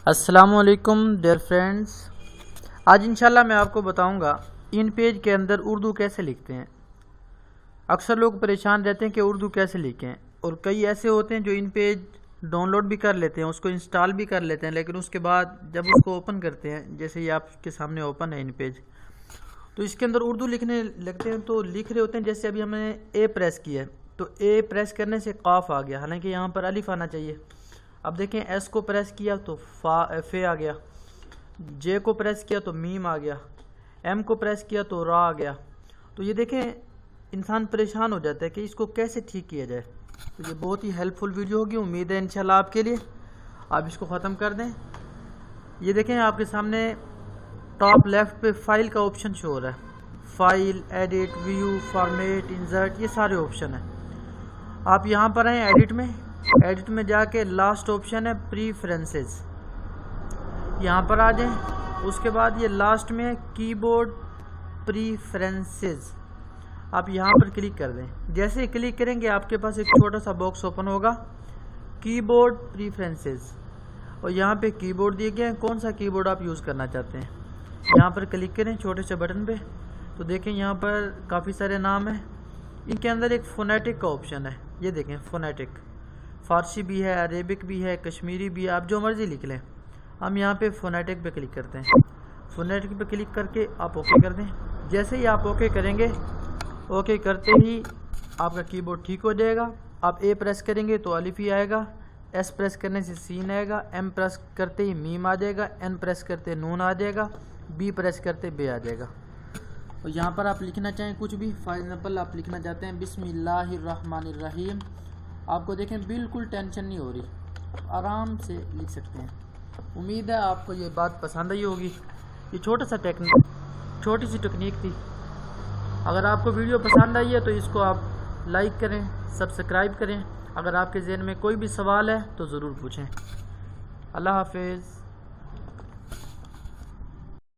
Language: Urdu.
السلام علیکم ڈیئر فرینڈز، آج انشاءاللہ میں آپ کو بتاؤں گا ان پیج کے اندر اردو کیسے لکھتے ہیں۔ اکثر لوگ پریشان رہتے ہیں کہ اردو کیسے لکھیں، اور کئی ایسے ہوتے ہیں جو ان پیج ڈاؤن لوڈ بھی کر لیتے ہیں، اس کو انسٹال بھی کر لیتے ہیں، لیکن اس کے بعد جب اس کو اوپن کرتے ہیں، جیسے یہ آپ کے سامنے اوپن ہے ان پیج، تو اس کے اندر اردو لکھنے لگتے ہیں تو لکھ رہے ہوتے ہیں۔ جیسے ابھی ہم نے اے پریس کیا ہے تو اے پریس کرنے سے قاف آ گیا، حالانکہ یہاں پر الف آنا چاہیے۔ اب دیکھیں ایس کو پریس کیا تو فے آ گیا، جے کو پریس کیا تو میم آ گیا، ایم کو پریس کیا تو را آ گیا۔ تو یہ دیکھیں انسان پریشان ہو جاتا ہے کہ اس کو کیسے ٹھیک کیا جائے۔ تو یہ بہت ہی ہیلپ فل ویڈیو ہوگی، امید ہے انشاءاللہ آپ کے لیے۔ آپ اس کو ختم کر دیں۔ یہ دیکھیں آپ کے سامنے ٹاپ لیفٹ پہ فائل کا آپشن شو ہو رہا ہے، file, edit, view, format, insert, یہ سارے آپشن ہیں۔ آپ یہاں پر آئیں ایڈٹ میں جا کے لاسٹ آپشن ہے پریفرنسز، یہاں پر آ جائیں۔ اس کے بعد یہ لاسٹ میں ہے کی بورڈ پریفرنسز، آپ یہاں پر کلک کر دیں۔ جیسے ہی کلک کریں گے آپ کے پاس ایک چھوٹا سا باکس اوپن ہوگا، کی بورڈ پریفرنسز، اور یہاں پہ کی بورڈ دیے گئے ہیں، کون سا کی بورڈ آپ یوز کرنا چاہتے ہیں یہاں پر کلک کریں چھوٹے سے بٹن پہ۔ تو دیکھیں یہاں پر کافی سارے نام ہیں، ان کے اندر ایک فونیٹک کا آپشن ہے، یہ دیکھیں فونیٹک، فارسی بھی ہے، عربک بھی ہے، کشمیری بھی ہے، آپ جو مرضی لکھ لیں۔ ہم یہاں پہ فونیٹک پہ کلک کرتے ہیں، فونیٹک پہ کلک کر کے آپ اوکے کر دیں۔ جیسے ہی آپ اوکے کریں گے، اوکے کرتے ہی آپ کا کی بورڈ ٹھیک ہو جائے گا۔ آپ اے پریس کریں گے تو الف ہی آئے گا، ایس پریس کرنے سے سین آئے گا، ایم پریس کرتے ہی میم آ جائے گا، این پریس کرتے نون آ جائے گا، بی پریس کرتے بے آ جائے گا۔ اور یہاں پر آپ لکھنا چاہیں کچھ بھی، فار ایگزامپل آپ لکھنا چاہتے ہیں بسم اللہ الرحمن الرحیم، آپ کو دیکھیں بالکل ٹینشن نہیں ہو رہی، آرام سے لکھ سکتے ہیں۔ امید ہے آپ کو یہ بات پسند آئی ہوگی، یہ چھوٹی سی ٹیکنیک تھی۔ اگر آپ کو ویڈیو پسند آئی ہے تو اس کو آپ لائک کریں، سبسکرائب کریں۔ اگر آپ کے ذہن میں کوئی بھی سوال ہے تو ضرور پوچھیں۔ اللہ حافظ۔